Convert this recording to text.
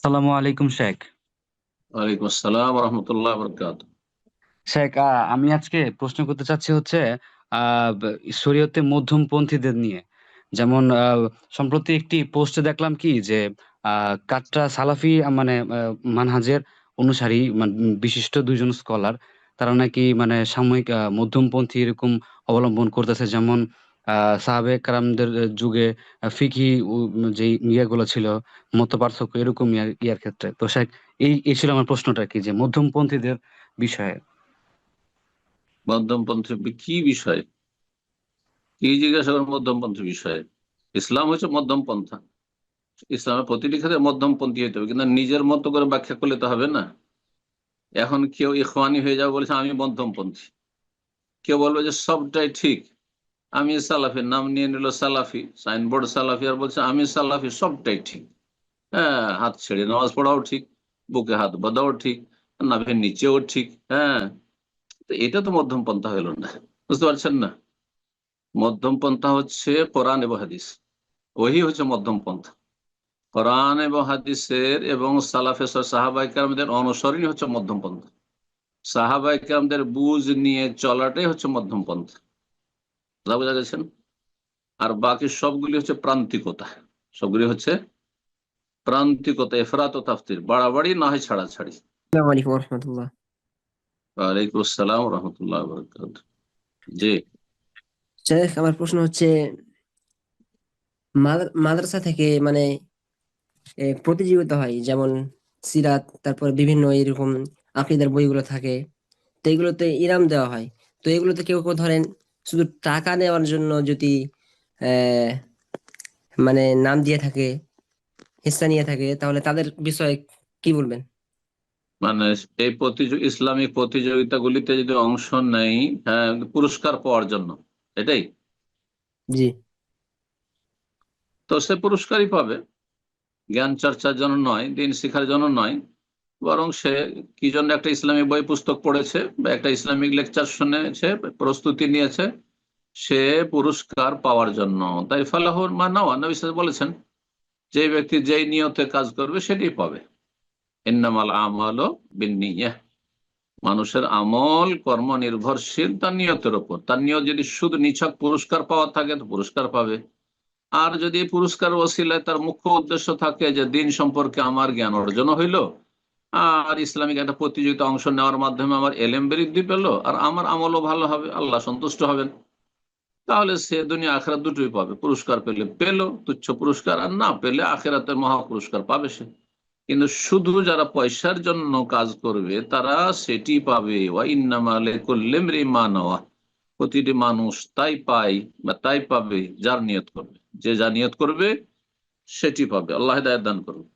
আসসালামু আলাইকুম শেখ। ওয়ালাইকুম আসসালাম রহমতুল্লাহ বরকাত। শেখ, আমি আজকে প্রশ্ন করতে চাচ্ছি হচ্ছে শরীয়তে মধ্যমপন্থীদের নিয়ে। যেমন সম্প্রতি একটি পোস্টে দেখলাম কি যে কাট্টা সালাফি মানে মানহাজের অনুসারী বিশিষ্ট দুইজন স্কলার, তারা নাকি মানে সাময়িক মধ্যমপন্থী এরকম অবলম্বন করতেছে। যেমন সাহাবে কারামদের যুগে ফিকহি যে ইয়েগুলো ছিল, মত পার্থক্য এরকম ইয়ার ক্ষেত্রে। তো শেখ, এই ছিল আমার প্রশ্নটা, কি যে মধ্যমপন্থীদের বিষয়ে। মধ্যমপন্থী কি বিষয়? কি জিজ্ঞাসা করেন মধ্যমপন্থী বিষয়ে? ইসলাম হচ্ছে মধ্যম পন্থা। ইসলামের প্রতিটি ক্ষেত্রে মধ্যমপন্থী হতে হবে, কিন্তু নিজের মতো করে ব্যাখ্যা করলে তো হবে না। এখন কেউ ইখওয়ানি হয়ে যাবে বলেছে আমি মধ্যমপন্থী, কেউ বলবে যে সবটাই ঠিক, আমি সালাফির নাম নিয়ে নিল সালাফি, সাইনবোর্ড সালাফি, আর বলছে আমি সালাফি, সবটাই ঠিক। হ্যাঁ, হাত ছেড়ে নামাজ পড়াও ঠিক, বুকে হাত বাঁধাও ঠিক, নাভের নিচেও ঠিক। হ্যাঁ, তো এটা তো মধ্যম পন্থা হলো না। বুঝতে পারছেন না? মধ্যম পন্থা হচ্ছে কোরআন এবং হাদিস। ওহি হচ্ছে মধ্যম পন্থা। কোরআন এবং হাদিসের এবং সালাফে সাহাবায়ে কেরামদের অনুসরণই হচ্ছে মধ্যম পন্থা। সাহাবায়ে কেরামদের বুঝ নিয়ে চলাটাই হচ্ছে মধ্যম পন্থা। কথা বোঝা গেছেন? আর বাকি সবগুলি হচ্ছে প্রান্তিকতা। সবগুলি হচ্ছে প্রান্তিকতা, এফরাত ও তাফতির, বাড়াবাড়ি না হয় ছাড়াছাড়ি। আসসালামু আলাইকুম রহমতুল্লাহ। ওয়ালাইকুম আসসালাম রহমতুল্লাহ বরকাত। জি। শেখ, আমার প্রশ্ন হচ্ছে মাদ্রাসা থেকে মানে প্রতিযোগিতা হয়, যেমন সিরাত, তারপর বিভিন্ন এরকম আকীদার বইগুলো থাকে। তো এগুলোতে ইনাম দেওয়া হয়। তো এগুলোতে কেউ কেউ ধরেন শুধু টাকা নেওয়ার জন্য যদি আহ মানে নাম দিয়ে থাকে, হিস্সা নিয়ে থাকে, তাহলে তাদের বিষয়ে কি বলবেন? মানে এই ইসলামিক প্রতিযোগিতাগুলিতে যদি অংশ নেই, হ্যাঁ, পুরস্কার পাওয়ার জন্য, এটাই জি। তো সে পুরস্কারই পাবে। জ্ঞান চর্চার জন্য নয়, দিন শিখার জন্য নয়, বরং সে কি জন্য একটা ইসলামিক বই পুস্তক পড়েছে বা একটা ইসলামিক লেকচার শুনেছে, প্রস্তুতি নিয়েছে, সে পুরস্কার পাওয়ার জন্য। তাই ফালাহুর মা নাওয়া, নবী সাল্লাল্লাহু আলাইহি ওয়াসাল্লাম বলেছেন, যে ব্যক্তি যেই নিয়তে কাজ করবে সেটাই পাবে। ইন্নামাল আমালু বিন্নিয়াহ। মানুষের আমল কর্ম নির্ভরশীল তার নিয়তের উপর। তার নিয়ত যদি শুধু নিছক পুরস্কার পাওয়া থাকে তো পুরস্কার পাবে। আর যদি পুরস্কার ওসিলায় তার মুখ্য উদ্দেশ্য থাকে যে দিন সম্পর্কে আমার জ্ঞান অর্জন হইল, আর ইসলামিক একটা প্রতিযোগিতা অংশ নেওয়ার মাধ্যমে আমার এলেম বৃদ্ধি পেল, আর আমার আমলও ভালো হবে, আল্লাহ সন্তুষ্ট হবেন, তাহলে সে দুনিয়া আখেরাত দুটোই পাবে। পুরস্কার পেলে পেল তুচ্ছ পুরস্কার, আর না পেলে আখেরাতের মহা পুরস্কার পাবে সে। কিন্তু শুধু যারা পয়সার জন্য কাজ করবে তারা সেটি পাবে। ওয়া ইন্নামা লিকুল্লি ইমরিইন মা নাওয়া। প্রতিটি মানুষ তাই পায় বা তাই পাবে যার নিয়ত করবে। যে যা নিয়ত করবে সেটি পাবে। আল্লাহ হিদায়াত দান করুন।